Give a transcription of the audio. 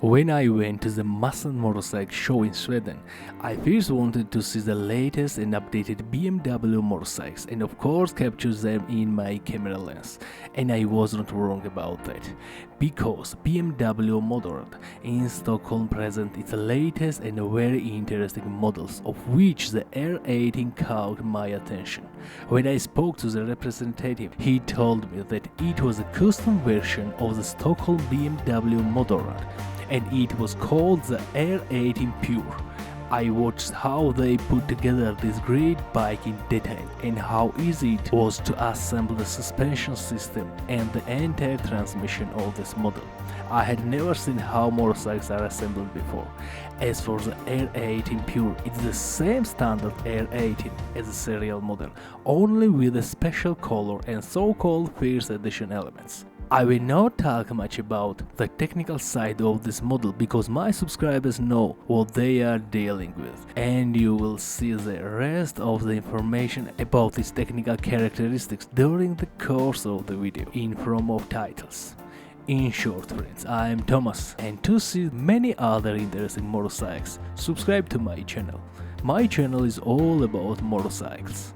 When I went to the Muscle motorcycle show in Sweden, I first wanted to see the latest and updated BMW motorcycles and of course capture them in my camera lens. And I wasn't wrong about that, because BMW Motorrad in Stockholm present its latest and very interesting models, of which the R18 caught my attention. When I spoke to the representative, he told me that it was a custom version of the Stockholm BMW Motorrad, and it was called the R18 Pure. I watched how they put together this great bike in detail and how easy it was to assemble the suspension system and the entire transmission of this model. I had never seen how motorcycles are assembled before. As for the R18 Pure, it's the same standard R18 as the serial model, only with a special color and so-called first edition elements. I will not talk much about the technical side of this model because my subscribers know what they are dealing with, and you will see the rest of the information about its technical characteristics during the course of the video in form of titles. In short, friends, I am Thomas, and to see many other interesting motorcycles, subscribe to my channel. My channel is all about motorcycles.